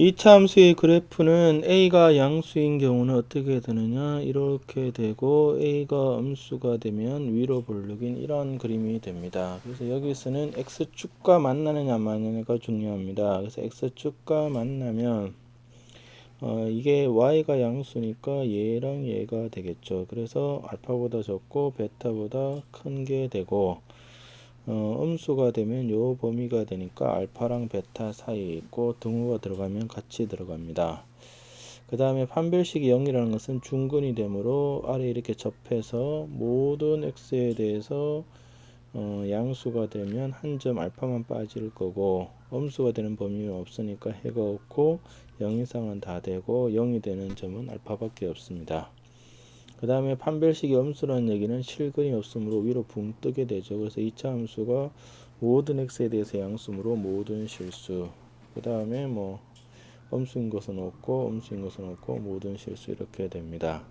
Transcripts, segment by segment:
이차 함수의 그래프는 a가 양수인 경우는 어떻게 되느냐, 이렇게 되고 a가 음수가 되면 위로 볼록인 이런 그림이 됩니다. 그래서 여기서는 x축과 만나느냐 마느냐가 중요합니다. 그래서 x축과 만나면 이게 y가 양수니까 얘랑 얘가 되겠죠. 그래서 알파보다 적고 베타보다 큰 게 되고, 음수가 되면 요 범위가 되니까 알파랑 베타 사이에 있고 등호가 들어가면 같이 들어갑니다. 그 다음에 판별식이 0이라는 것은 중근이 되므로 아래 이렇게 접해서 모든 x에 대해서 양수가 되면 한 점 알파만 빠질 거고, 음수가 되는 범위는 없으니까 해가 없고 0 이상은 다 되고 0이 되는 점은 알파밖에 없습니다. 그 다음에 판별식이 음수라는 얘기는 실근이 없으므로 위로 붕 뜨게 되죠. 그래서 2차 함수가 모든 x에 대해서 양수므로 모든 실수. 그 다음에 뭐 음수인 것은 없고 음수인 것은 없고 모든 실수 이렇게 됩니다.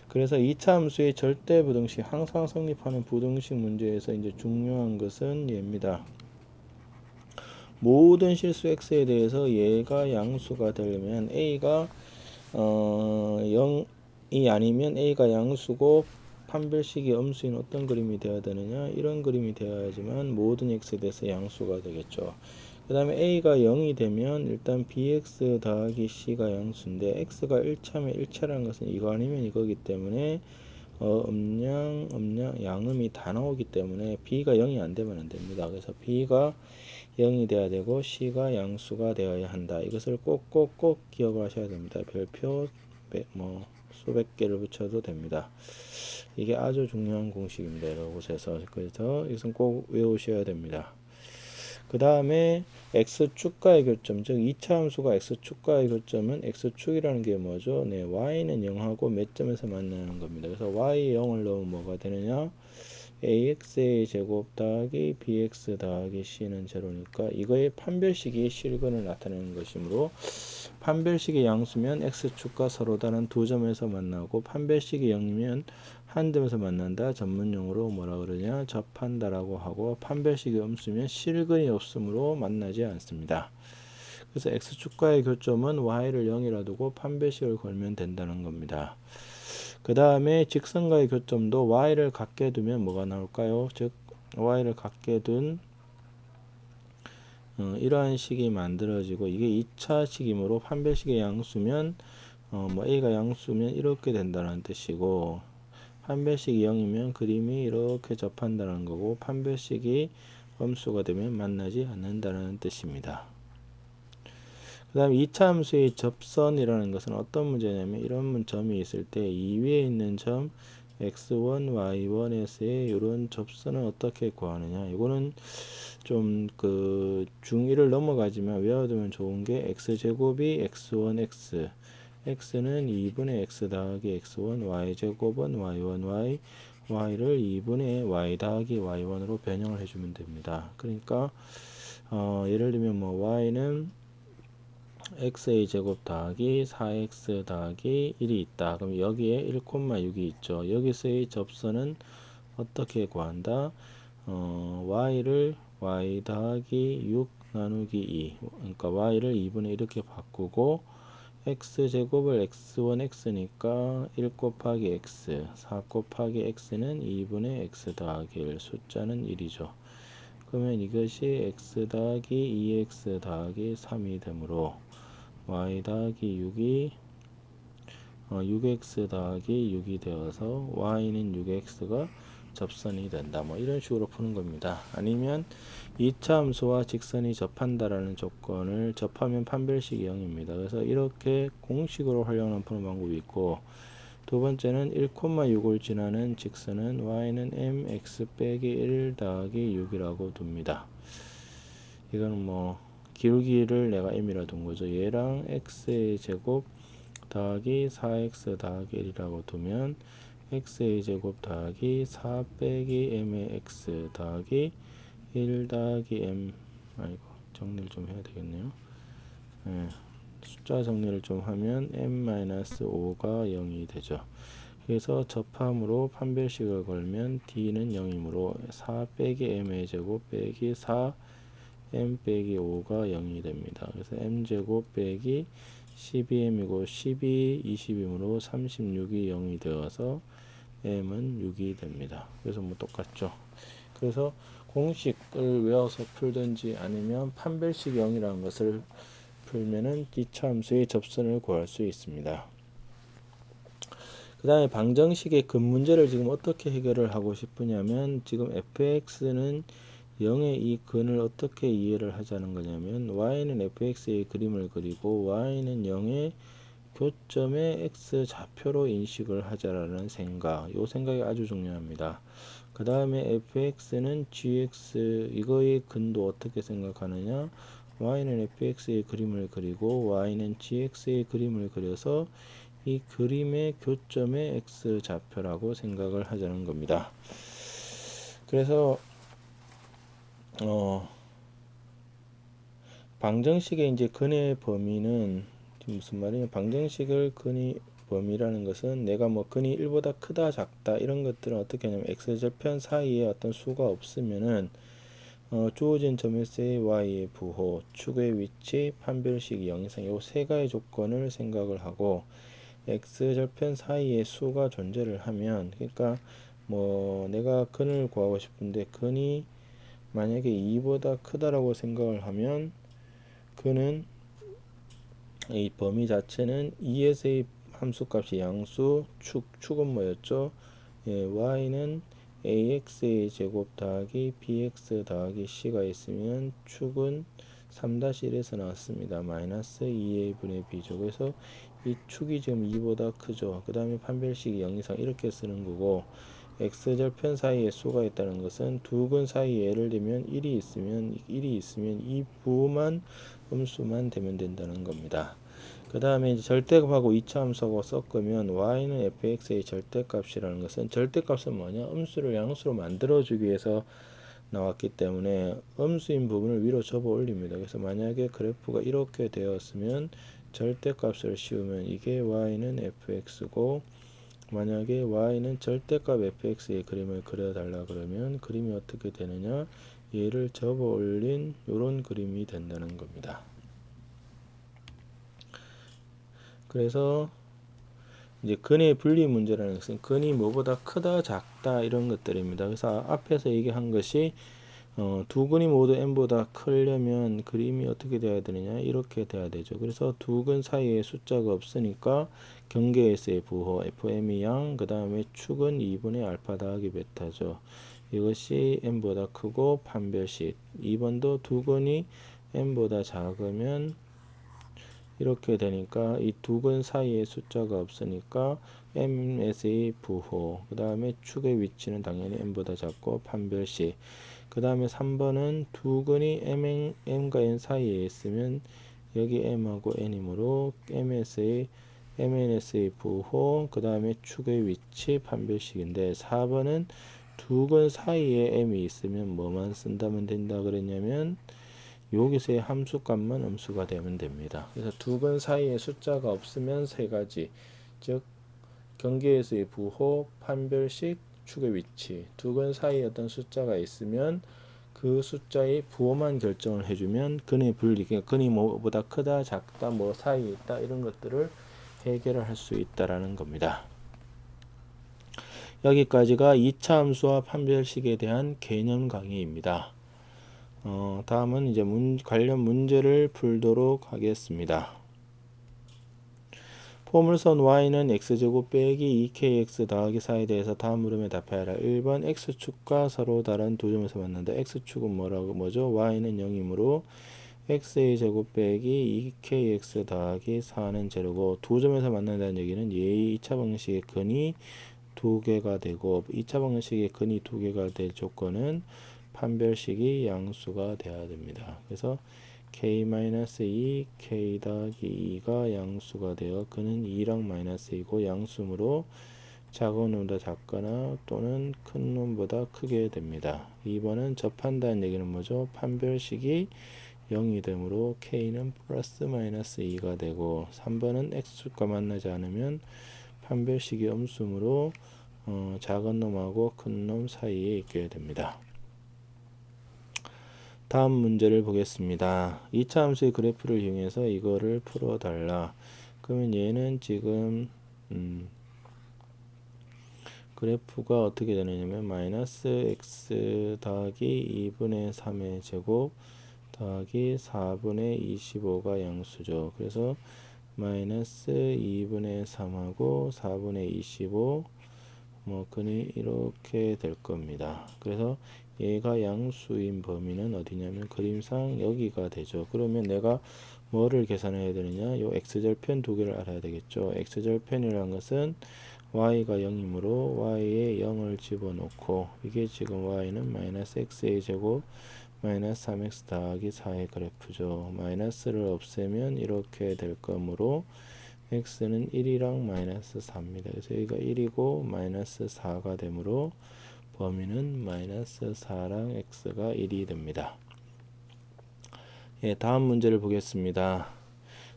그래서 2차 함수의 절대 부등식, 항상 성립하는 부등식 문제에서 이제 중요한 것은 얘입니다. 모든 실수 x에 대해서 얘가 양수가 되려면 a가 0이 아니면 a가 양수고 판별식이 음수인 어떤 그림이 되어야 되느냐, 이런 그림이 되어야지만 모든 x에 대해서 양수가 되겠죠. 그 다음에 a가 0이 되면 일단 bx 더하기 c가 양수인데 x가 1차면 1차라는 것은 이거 아니면 이거기 때문에 음양, 양음이 다 나오기 때문에 b가 0이 안 되면 안 됩니다. 그래서 b가 0이 돼야 되고 c가 양수가 되어야 한다. 이것을 꼭꼭꼭 기억을 하셔야 됩니다. 별표 뭐 수백 개를 붙여도 됩니다. 이게 아주 중요한 공식입니다. 이곳에서. 그래서 이것은 꼭 외우셔야 됩니다. 그 다음에 x축과의 교점, 즉 2차 함수가 x축과의 교점은 x축이라는 게 뭐죠? 네, y는 0하고 몇 점에서 만나는 겁니다. 그래서 y 0을 넣으면 뭐가 되느냐? ax의 제곱 더하기 bx 더하기 c는 제로니까 이거의 판별식이 실근을 나타내는 것이므로, 판별식이 양수면 x축과 서로 다른 두 점에서 만나고 판별식이 0이면 한 점에서 만난다. 전문용어로 뭐라 그러냐, 접한다라고 하고, 판별식이 음수면 실근이 없으므로 만나지 않습니다. 그래서 x축과의 교점은 y를 0이라 두고 판별식을 걸면 된다는 겁니다. 그 다음에 직선과의 교점도 y를 같게 두면 뭐가 나올까요? 즉 y를 같게 둔 이러한 식이 만들어지고, 이게 2차 식이므로 판별식의 양수면 뭐 a가 양수면 이렇게 된다는 뜻이고, 판별식이 0이면 그림이 이렇게 접한다는 거고, 판별식이 음수가 되면 만나지 않는다는 뜻입니다. 그 다음에 2차 함수의 접선이라는 것은 어떤 문제냐면, 이런 점이 있을 때 이 위에 있는 점 x1, y1에서의 이런 접선은 어떻게 구하느냐. 이거는 좀 그 중1을 넘어가지만 외워두면 좋은 게 x제곱이 x1x, x는 2분의 x 더하기 x1, y제곱은 y1, y, y를 2분의 y 더하기 y1으로 변형을 해주면 됩니다. 그러니까 예를 들면 뭐 y는 x의 제곱 더하기 4x 더하기 1이 있다. 그럼 여기에 1,6이 있죠. 여기서의 접선은 어떻게 구한다? y를 y 더하기 6 나누기 2, 그러니까 y를 2분의 이렇게 바꾸고, x제곱을 x1 x니까 1 곱하기 x, 4 곱하기 x는 2분의 x 더하기 1, 숫자는 1이죠. 그러면 이것이 x 더하기 2x 더하기 3이 되므로 y 더하기 6이 6x 더하기 6이 되어서 y는 6x가 접선이 된다. 뭐 이런 식으로 푸는 겁니다. 아니면 2차 함수와 직선이 접한다라는 조건을 접하면 판별식이 0입니다. 그래서 이렇게 공식으로 활용하는 푸는 방법이 있고, 두 번째는 1,6을 지나는 직선은 y는 mx 빼기 1 더하기 6이라고 둡니다. 이거는 뭐 기울기를 내가 m이라 둔 거죠. 얘랑 x의 제곱 더하기 4x 더하기 1이라고 두면 x의 제곱 더하기 4 빼기 m의 x 더하기 1 더하기 m, 아이고 정리를 좀 해야 되겠네요. 네, 숫자 정리를 좀 하면 m-5가 0이 되죠. 그래서 접함으로 판별식을 걸면 d는 0이므로 4 빼기 m의 제곱 빼기 4 m 빼기 5가 0이 됩니다. 그래서 m제곱 빼기 12m이고 12, 20이므로 36이 0이 되어서 m은 6이 됩니다. 그래서 뭐 똑같죠. 그래서 공식을 외워서 풀든지 아니면 판별식 0이라는 것을 풀면은 이차 함수의 접선을 구할 수 있습니다. 그 다음에 방정식의 근 문제를 지금 어떻게 해결을 하고 싶으냐면, 지금 fx는 0의 이 근을 어떻게 이해를 하자는 거냐면, y는 fx의 그림을 그리고 y는 0의 교점의 x 좌표로 인식을 하자라는 생각, 이 생각이 아주 중요합니다. 그 다음에 fx는 gx, 이거의 근도 어떻게 생각하느냐, y는 fx의 그림을 그리고 y는 gx의 그림을 그려서 이 그림의 교점의 x 좌표라고 생각을 하자는 겁니다. 그래서 방정식의 이제 근의 범위는 무슨 말이냐, 방정식을 근의 범위라는 것은 내가 뭐 근이 1보다 크다 작다 이런 것들은 어떻게 하냐면, x절편 사이에 어떤 수가 없으면은 주어진 점에서의 y의 부호, 축의 위치, 판별식 0 이상 요 세 가지 조건을 생각을 하고, x절편 사이에 수가 존재를 하면, 그러니까 뭐 내가 근을 구하고 싶은데 근이 만약에 2보다 크다라고 생각을 하면, 그는 이 범위 자체는 2에서의 함수값이 양수, 축은 뭐였죠? 예, y는 ax의 제곱 더하기 bx 더하기 c가 있으면 축은 3-1에서 나왔습니다. 마이너스 2a 분의 b죠. 그래서 이 축이 지금 2보다 크죠. 그 다음에 판별식이 0 이상 이렇게 쓰는 거고, x절편 사이에 수가 있다는 것은 두 근 사이에 예를 들면 1이 있으면 이 부호만 음수만 되면 된다는 겁니다. 그 다음에 이제 절대값하고 이차함수하고 섞으면 y는 fx의 절대값이라는 것은, 절대값은 뭐냐, 음수를 양수로 만들어주기 위해서 나왔기 때문에 음수인 부분을 위로 접어 올립니다. 그래서 만약에 그래프가 이렇게 되었으면 절대값을 씌우면 이게 y는 fx고, 만약에 y는 절대값 fx의 그림을 그려달라 그러면 그림이 어떻게 되느냐, 얘를 접어 올린 요런 그림이 된다는 겁니다. 그래서 이제 근의 분리 문제라는 것은 근이 뭐보다 크다 작다 이런 것들입니다. 그래서 앞에서 얘기한 것이 두 근이 모두 n보다 크려면 그림이 어떻게 돼야 되느냐, 이렇게 돼야 되죠. 그래서 두 근 사이에 숫자가 없으니까 경계에서의 부호 fm이 양, 그 다음에 축은 2분의 알파 더하기 베타죠. 이것이 n보다 크고 판별식 2번도 두 근이 n보다 작으면 이렇게 되니까 이 두 근 사이에 숫자가 없으니까 ms의 부호, 그 다음에 축의 위치는 당연히 n보다 작고 판별식. 그 다음에 3번은 두 근이 m과 n 사이에 있으면 여기 m하고 n이므로 mns의 부호, 그 다음에 축의 위치, 판별식인데, 4번은 두 근 사이에 m이 있으면 뭐만 쓴다면 된다 그랬냐면, 여기서의 함수값만 음수가 되면 됩니다. 그래서 두 근 사이에 숫자가 없으면 세 가지, 즉 경계에서의 부호, 판별식, 축의 위치. 두 근 사이에 어떤 숫자가 있으면 그 숫자의 부호만 결정을 해주면 근의 분리, 그러니까 근이 뭐보다 크다 작다 뭐 사이에 있다 이런 것들을 해결을 할 수 있다라는 겁니다. 여기까지가 2차 함수와 판별식에 대한 개념 강의입니다. 다음은 이제 관련 문제를 풀도록 하겠습니다. 포물선 y는 x제곱 빼기 2kx 더하기 4에 대해서 다음 물음에 답하여라. 1번 x축과 서로 다른 두 점에서 만난다. x축은 뭐죠? y는 0이므로 x의 제곱 빼기 2kx 더하기 4는 제로고, 두 점에서 만난다는 얘기는 얘의 2차 방식의 근이 두 개가 되고, 2차 방식의 근이 두 개가 될 조건은 판별식이 양수가 돼야 됩니다. 그래서 k-2 k 더하기 2가 양수가 되어 근은 2랑 마이너스 2고 양수므로 작은 놈보다 작거나 또는 큰 놈보다 크게 됩니다. 2번은 접한다는 얘기는 뭐죠? 판별식이 0이 되므로 k는 플러스 마이너스 2가 되고, 3번은 x축과 만나지 않으면 판별식이 음수므로 작은 놈하고 큰 놈 사이에 있게 됩니다. 다음 문제를 보겠습니다. 2차 함수의 그래프를 이용해서 이거를 풀어달라. 그러면 얘는 지금 그래프가 어떻게 되느냐면 마이너스 x 더하기 2분의 3의 제곱 더하기 4분의 25가 양수죠. 그래서 마이너스 2분의 3하고 4분의 25 뭐 그니 이렇게 될 겁니다. 그래서 얘가 양수인 범위는 어디냐면 그림상 여기가 되죠. 그러면 내가 뭐를 계산해야 되느냐? 요 x절편 두 개를 알아야 되겠죠. x절편이라는 것은 y가 0이므로 y에 0을 집어넣고 이게 지금 y는 마이너스 x의 제곱 마이너스 3x 더하기 4의 그래프죠. 마이너스를 없애면 이렇게 될 거므로 x는 1이랑 마이너스 4입니다. 그래서 여기가 1이고 마이너스 4가 되므로 범위는 마이너스 4랑 x가 1이 됩니다. 예, 다음 문제를 보겠습니다.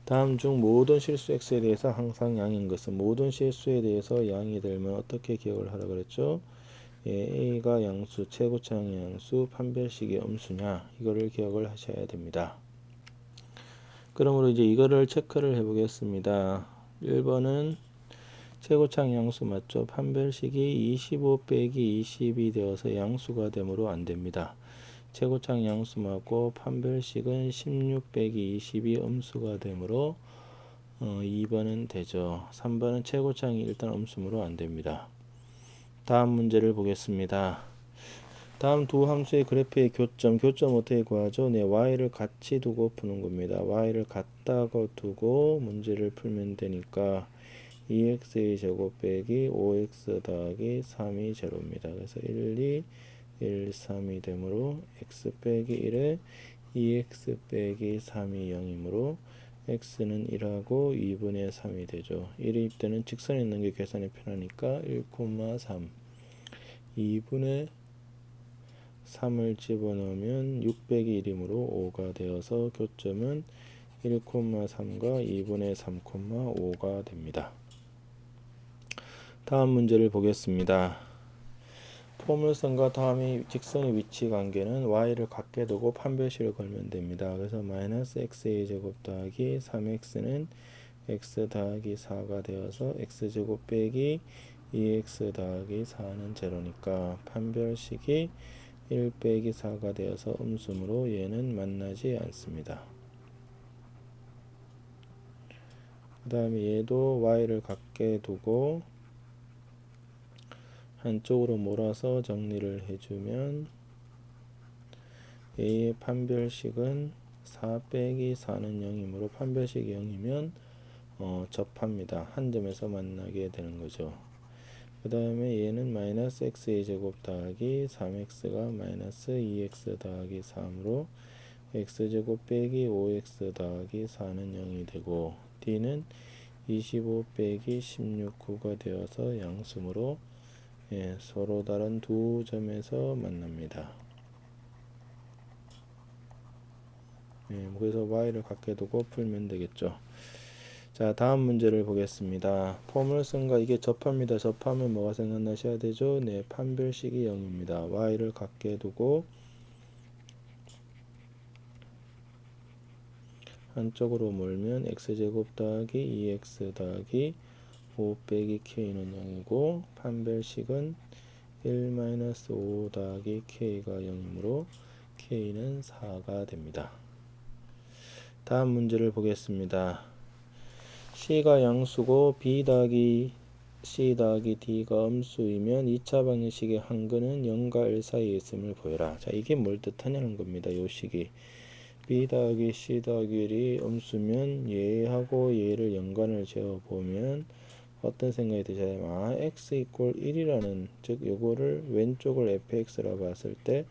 다음 중 모든 실수 x에 대해서 항상 양인 것은 모든 실수에 대해서 양이 되면 어떻게 기억을 하라 그랬죠? 예, a가 양수, 최고차항의 양수, 판별식의 음수냐 이거를 기억을 하셔야 됩니다. 그러므로 이제 이거를 체크를 해 보겠습니다. 1번은 최고차항 양수 맞죠? 판별식이 25 빼기 20이 되어서 양수가 되므로 안 됩니다. 최고차항 양수 맞고 판별식은 16 빼기 20이 음수가 되므로 2번은 되죠. 3번은 최고차항이 일단 음수므로 안 됩니다. 다음 문제를 보겠습니다. 다음 두 함수의 그래프의 교점 어떻게 구하죠? 네, y를 같이 두고 푸는 겁니다. y를 같다고 두고 문제를 풀면 되니까 2x의 제곱 빼기 5x 더하기 3이 제로입니다. 그래서 1, 2, 1, 3이 되므로 x 빼기 1에 2x 빼기 3이 0이므로 x는 1하고 2분의 3이 되죠. 1일 때는 직선에 있는 게 계산이 편하니까 1,3 2분의 3을 집어넣으면 6 빼기 1이므로 5가 되어서 교점은 1,3과 2분의 3,5가 됩니다. 다음 문제를 보겠습니다. 포물선과 다음의 직선의 위치 관계는 y를 같게 두고 판별식을 걸면 됩니다. 그래서 마이너스 x의 제곱 더하기 3x는 x 더하기 4가 되어서 x제곱 빼기 2x 더하기 4는 제로니까 판별식이 1 빼기 4가 되어서 음수므로 얘는 만나지 않습니다. 그 다음에 얘도 y를 같게 두고 한쪽으로 몰아서 정리를 해주면 A의 판별식은 4 빼기 4는 0이므로 판별식이 0이면 접합니다. 한 점에서 만나게 되는 거죠. 그 다음에 얘는 마이너스 x의 제곱 더하기 3x가 마이너스 2x 더하기 3으로 x제곱 빼기 5x 더하기 4는 0이 되고 D는 25 빼기 16, 9가 되어서 양수므로 예, 서로 다른 두 점에서 만납니다. 예, 그래서 y를 같게 두고 풀면 되겠죠. 자, 다음 문제를 보겠습니다. 포물선과 이게 접합니다. 접하면 뭐가 생각나셔야 되죠? 네, 판별식이 0입니다. y를 같게 두고 한쪽으로 몰면 x제곱 더하기 2x 더하기 5 빼기 k는 0이고 판별식은 1-5 더하기 k가 0이므로 k는 4가 됩니다. 다음 문제를 보겠습니다. c가 양수고 b 더하기 c 더하기 d가 음수이면 2차 방정식의 한근은 0과 1 사이에 있음을 보여라. 자, 이게 뭘 뜻하냐는 겁니다. 요 식이 b 더하기 c 더하기 1이 음수면 얘하고 얘를 연관을 지어보면 어떤 생각이 드셔요? 아, x 이퀄 1이라는 즉 요거를 왼쪽을 fx라고 봤을 때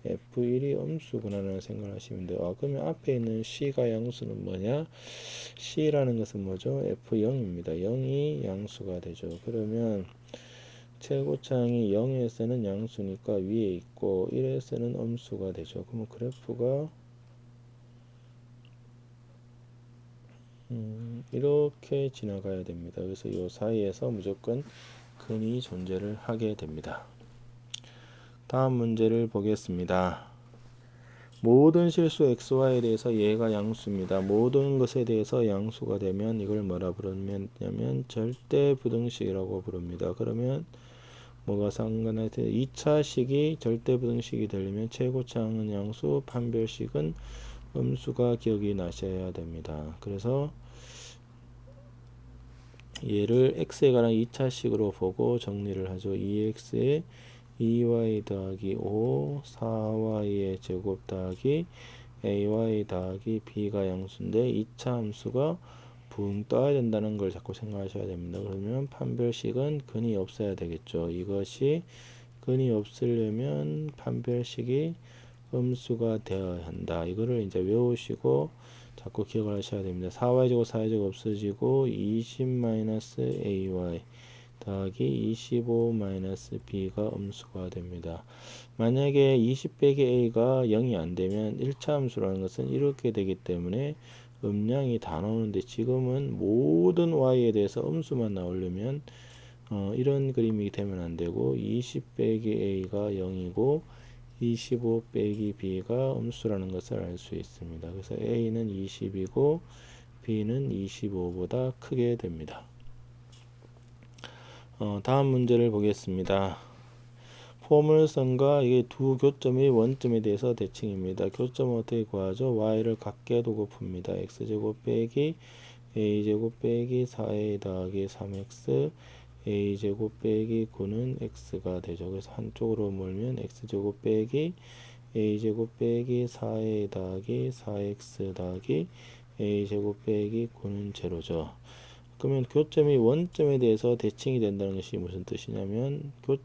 f1이 음수구나라는 생각을 하시면 돼요. 아, 그러면 앞에 있는 c가 양수는 뭐냐? c라는 것은 뭐죠? f0입니다. 0이 양수가 되죠. 그러면 최고차항이 0에서는 양수니까 위에 있고 1에서는 음수가 되죠. 그러면 그래프가 이렇게 지나가야 됩니다. 그래서 이 사이에서 무조건 근이 존재를 하게 됩니다. 다음 문제를 보겠습니다. 모든 실수 xy에 대해서 얘가 양수입니다. 모든 것에 대해서 양수가 되면 이걸 뭐라 부르냐면 절대 부등식이라고 부릅니다. 그러면 뭐가 상관할 때 2차식이 절대 부등식이 되려면 최고차항은 양수, 판별식은 음수가 기억이 나셔야 됩니다. 그래서 얘를 x에 관한 2차식으로 보고 정리를 하죠. 2x에 2y 더하기 5, 4y의 제곱 더하기 ay 더하기 b가 양수인데 2차 함수가 붕 떠야 된다는 걸 자꾸 생각하셔야 됩니다. 그러면 판별식은 근이 없어야 되겠죠. 이것이 근이 없으려면 판별식이 음수가 되어야 한다. 이거를 이제 외우시고 자꾸 기억을 하셔야 됩니다. 4y제곱 4y제곱 없어지고 20-ay 더하기 25-b가 음수가 됩니다. 만약에 20 빼기 a가 0이 안 되면 1차 함수라는 것은 이렇게 되기 때문에 음량이 다 나오는데 지금은 모든 y에 대해서 음수만 나오려면 이런 그림이 되면 안 되고 20 빼기 a가 0이고 25 빼기 b가 음수라는 것을 알 수 있습니다. 그래서 a는 20이고 b는 25보다 크게 됩니다. 다음 문제를 보겠습니다. 포물선과 이게 두 교점의 원점에 대해서 대칭입니다. 교점은 어떻게 구하죠? y를 각게 두고 풉니다. x제곱 빼기 a제곱 빼기 4a 더하기 3x a제곱 빼기 9는 x가 되죠. 그래서 한쪽으로 몰면 x제곱 빼기 a제곱 빼기 4a 더하기 4x 더하기 a제곱 빼기 9는 제로죠. 그러면 교점이 원점에 대해서 대칭이 된다는 것이 무슨 뜻이냐면 요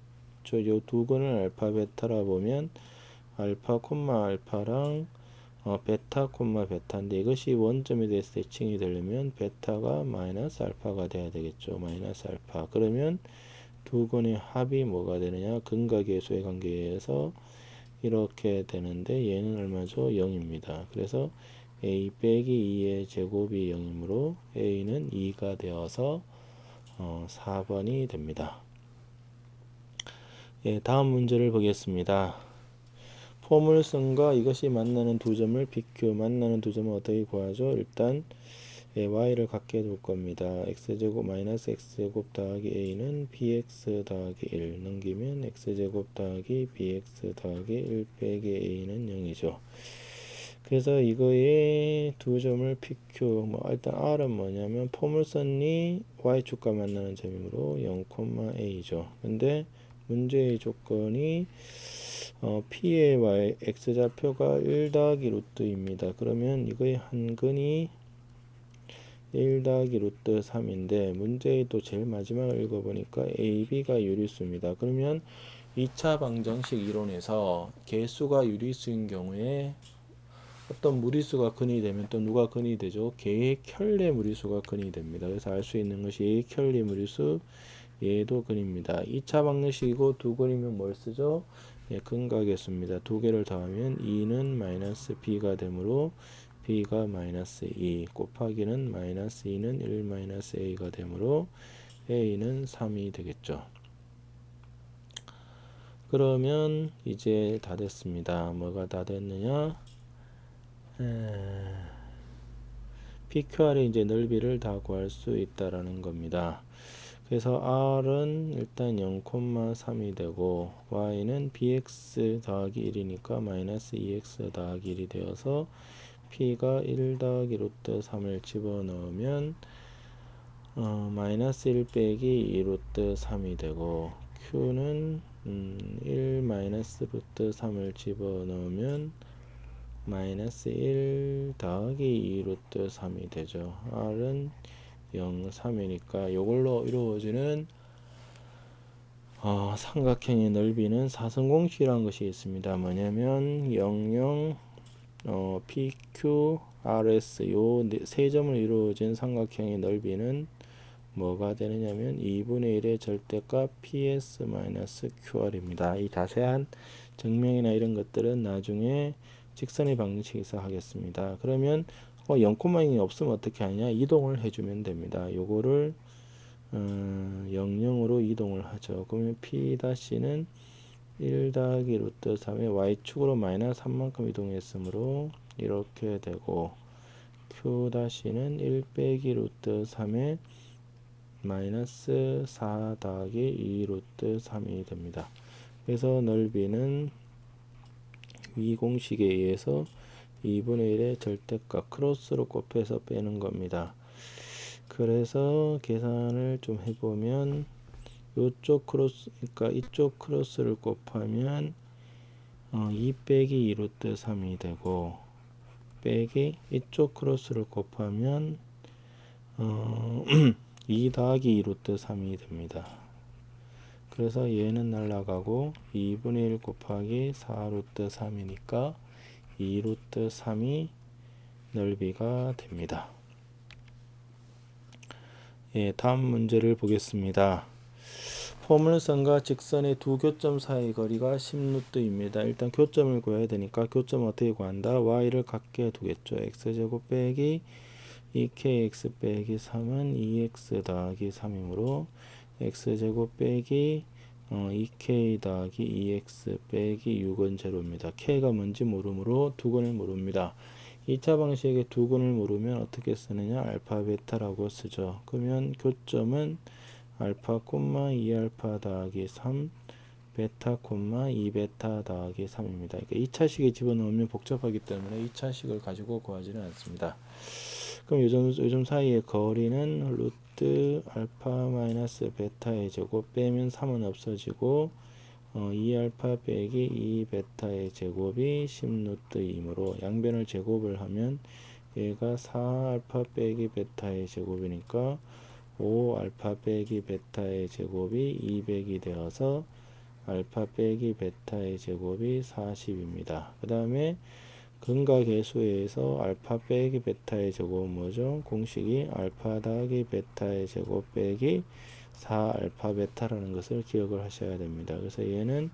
두 근을 알파 베타라 보면 알파 콤마 알파랑 베타 콤마 베타인데 이것이 원점에 대해서 대칭이 되려면 베타가 마이너스 알파가 돼야 되겠죠. 마이너스 알파. 그러면 두 근의 합이 뭐가 되느냐? 근과 계수의 관계에 의해서 이렇게 되는데 얘는 얼마죠? 0입니다. 그래서 a 빼기 2의 제곱이 0이므로 a는 2가 되어서 4번이 됩니다. 예, 다음 문제를 보겠습니다. 포물선과 이것이 만나는 두 점을 BQ, 만나는 두 점을 어떻게 구하죠? 일단 y를 갖게 둘 겁니다. x제곱 마이너스 x제곱 더하기 a는 bx 더하기 1 넘기면 x제곱 더하기 bx 더하기 1 빼기 a는 0이죠. 그래서 이거의 두 점을 PQ, 일단 R은 뭐냐면 포물선이 y축과 만나는 점이므로 0,a죠. 근데 문제의 조건이 P의 y x좌표가 1 더하기 루트입니다. 그러면 이거의 한 근이 1 더하기 루트 3인데 문제의 또 제일 마지막을 읽어보니까 AB가 유리수입니다. 그러면 2차 방정식 이론에서 개수가 유리수인 경우에 어떤 무리수가 근이 되면 또 누가 근이 되죠? 개의 켤레 무리수가 근이 됩니다. 그래서 알 수 있는 것이 켤레 무리수 얘도 근입니다. 2차 방정식이고 두 근이면 뭘 쓰죠? 예, 근과 계수입니다. 두 개를 더하면 2는 마이너스 b가 되므로 b가 마이너스 2 곱하기는 마이너스 2는 1 마이너스 a가 되므로 a는 3이 되겠죠. 그러면 이제 다 됐습니다. 뭐가 다 됐느냐? PQR의 이제 넓이를 다 구할 수 있다라는 겁니다. 그래서 R은 일단 0,3이 되고 Y는 BX 더하기 1이니까 마이너스 2X 더하기 1이 되어서 P가 1 더하기 루트 3을 집어넣으면 마이너스 1 빼기 2 루트 3이 되고 Q는 1 마이너스 루트 3을 집어넣으면 마이너스 1 더하기 2 루트 3이 되죠. R은 0, 3이니까 이걸로 이루어지는 삼각형의 넓이는 사성공식이라는 것이 있습니다. 뭐냐면 00 PQ, RS 요 세 점을 이루어진 삼각형의 넓이는 뭐가 되느냐면 2분의 1의 절대값 PS-QR입니다. 이 자세한 증명이나 이런 것들은 나중에 직선의 방정식에서 하겠습니다. 그러면 0,0이 없으면 어떻게 하냐? 이동을 해주면 됩니다. 요거를 00으로 이동을 하죠. 그러면 P-는 1 더하기 루트 3의 y축으로 마이너스 3만큼 이동했으므로 이렇게 되고 q 다시는 1 빼기 루트 3의 마이너스 4 더하기 2 루트 3이 됩니다. 그래서 넓이는 위 공식에 의해서 2분의 1의 절대값 크로스로 곱해서 빼는 겁니다. 그래서 계산을 좀 해보면 이쪽 크로스, 그러니까 이쪽 크로스를 곱하면 2 빼기 2 루트 3이 되고 빼기 이쪽 크로스를 곱하면 2 더하기 2 루트 3이 됩니다. 그래서 얘는 날라가고 2분의 1 곱하기 4 루트 3이니까 2 루트 3이 넓이가 됩니다. 예, 다음 문제를 보겠습니다. 포물선과 직선의 두 교점 사이 거리가 10루트입니다. 일단 교점을 구해야 되니까 교점을 어떻게 구한다? y를 같게 두겠죠. x제곱 빼기 2kx 빼기 3은 2x 더하기 3이므로 x제곱 빼기 2k 더하기 2x 빼기 6은 제로입니다. k가 뭔지 모르므로 두근을 모릅니다. 2차 방식의 두근을 모르면 어떻게 쓰느냐? 알파 베타라고 쓰죠. 그러면 교점은 알파 콤마 2알파 더하기 3 베타 콤마 2베타 더하기 3입니다. 그러니까 2차식에 집어넣으면 복잡하기 때문에 2차식을 가지고 구하지는 않습니다. 그럼 요즘 사이의 거리는 루트 알파 마이너스 베타의 제곱 빼면 3은 없어지고 2알파 빼기 2베타의 제곱이 10루트이므로 양변을 제곱을 하면 얘가 4알파 빼기 베타의 제곱이니까 5알파 빼기 베타의 제곱이 200이 되어서 알파 빼기 베타의 제곱이 40입니다. 그 다음에 근과 계수에 의해서 알파 빼기 베타의 제곱은 뭐죠? 공식이 알파 더하기 베타의 제곱 빼기 4알파 베타라는 것을 기억을 하셔야 됩니다. 그래서 얘는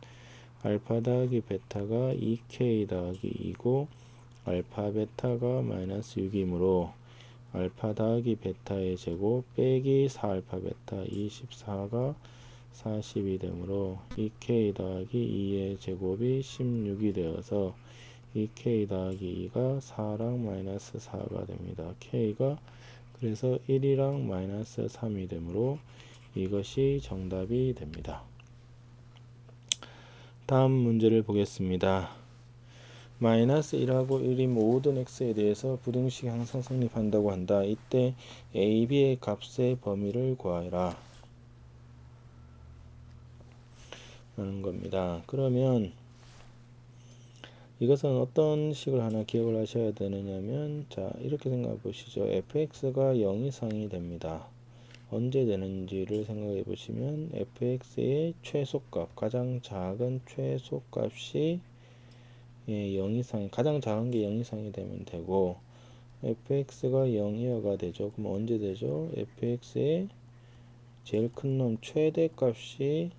알파 더하기 베타가 2k 더하기 2고 알파 베타가 마이너스 6이므로 알파 더하기 베타의 제곱 빼기 4알파 베타 24가 40이 되므로 2k 더하기 2의 제곱이 16이 되어서 2k 더하기 2가 4랑 마이너스 4가 됩니다. k가 그래서 1이랑 마이너스 3이 되므로 이것이 정답이 됩니다. 다음 문제를 보겠습니다. 마이너스 1하고 1인 모든 x에 대해서 부등식이 항상 성립한다고 한다. 이때 a, b의 값의 범위를 구하라 하는 겁니다. 그러면 이것은 어떤 식을 하나 기억을 하셔야 되느냐면 자 이렇게 생각해 보시죠. fx가 0 이상이 됩니다. 언제 되는지를 생각해 보시면 fx의 최소값, 가장 작은 최소값이 0 이상, 가장 작은 게 0 이상이 되면 되고 fx가 0이어가 되죠. 그럼 언제 되죠? fx의 제일 큰 놈 최대값이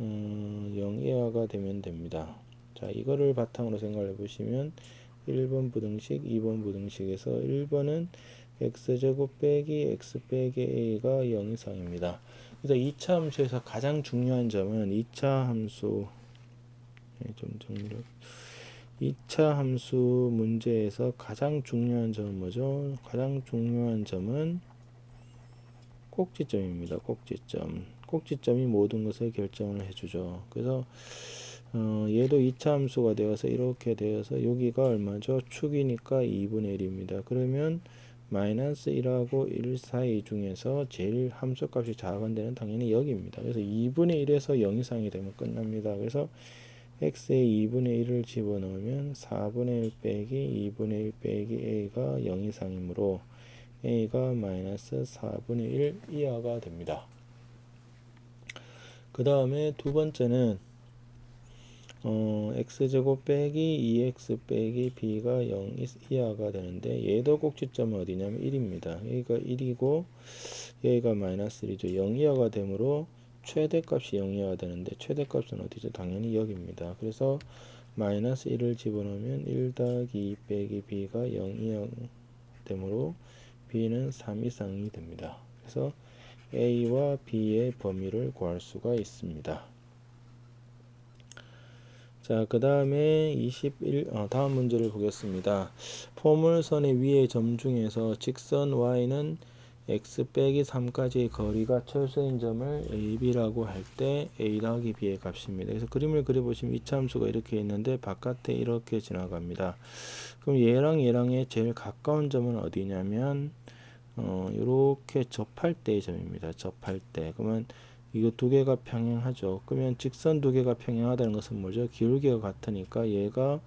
0이하가 되면 됩니다. 자, 이거를 바탕으로 생각해 보시면 1번 부등식, 2번 부등식에서 1번은 x제곱 빼기 x 빼기 a가 0 이상입니다. 그래서 2차 함수에서 가장 중요한 점은 2차 함수 좀 정리를 2차 함수 문제에서 가장 중요한 점은 뭐죠? 가장 중요한 점은 꼭지점입니다. 꼭지점. 꼭지점이 모든 것을 결정을 해주죠. 그래서 얘도 2차 함수가 되어서 이렇게 되어서 여기가 얼마죠? 축이니까 2분의 1입니다. 그러면 마이너스 1하고 1 사이 중에서 제일 함수값이 작은 데는 당연히 여기입니다. 그래서 2분의 1에서 0 이상이 되면 끝납니다. 그래서 x에 2분의 1을 집어넣으면 4분의 1 빼기 2분의 1 빼기 a가 0 이상이므로 a가 마이너스 4분의 1 이하가 됩니다. 그 다음에 두 번째는 x제곱 빼기 2x 빼기 b가 0 이하가 되는데 얘도 꼭지점은 어디냐면 1입니다. 여기가 1이고 여기가 마이너스 1이죠. 0 이하가 되므로 최대값이 0 이하가 되는데 최대값은 어디죠? 당연히 여기입니다. 그래서 마이너스 1을 집어넣으면 1 더하기 2 빼기 b가 0 이하 되므로 b는 3 이상이 됩니다. 그래서 a와 b의 범위를 구할 수가 있습니다. 자, 그 다음에 다음 문제를 보겠습니다. 포물선의 위의 점 중에서 직선 y는 x 빼기 3까지의 거리가 최소인 점을 a, b라고 할 때 a 더하기 b의 값입니다. 그래서 그림을 그려보시면 이차함수가 이렇게 있는데 바깥에 이렇게 지나갑니다. 그럼 얘랑의 제일 가까운 점은 어디냐면 이렇게 접할 때의 점입니다. 접할 때. 그러면 이거 두 개가 평행하죠. 그러면 직선 두 개가 평행하다는 것은 뭐죠? 기울기가 같으니까 얘가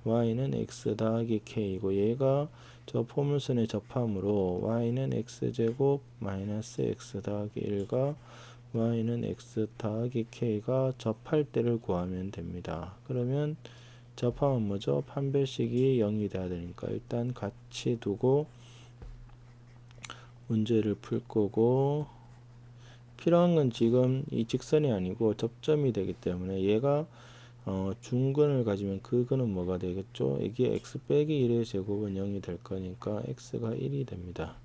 y는 x 더하기 k이고 얘가 저 포물선의 접함으로 y는 x제곱 마이너스 x 더하기 1과 y는 x 더하기 k가 접할 때를 구하면 됩니다. 그러면 접하면 뭐죠? 판별식이 0이 돼야 되니까 일단 같이 두고 문제를 풀 거고, 필요한 건 지금 이 직선이 아니고 접점이 되기 때문에 얘가 중근을 가지면 그 근은 뭐가 되겠죠? 이게 x 빼기 1의 제곱은 0이 될 거니까 x가 1이 됩니다.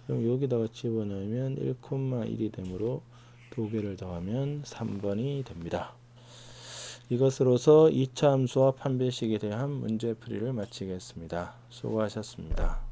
그럼 여기다가 집어넣으면 1,1이 되므로 두 개를 더하면 3번이 됩니다. 이것으로서 2차 함수와 판별식에 대한 문제풀이를 마치겠습니다. 수고하셨습니다.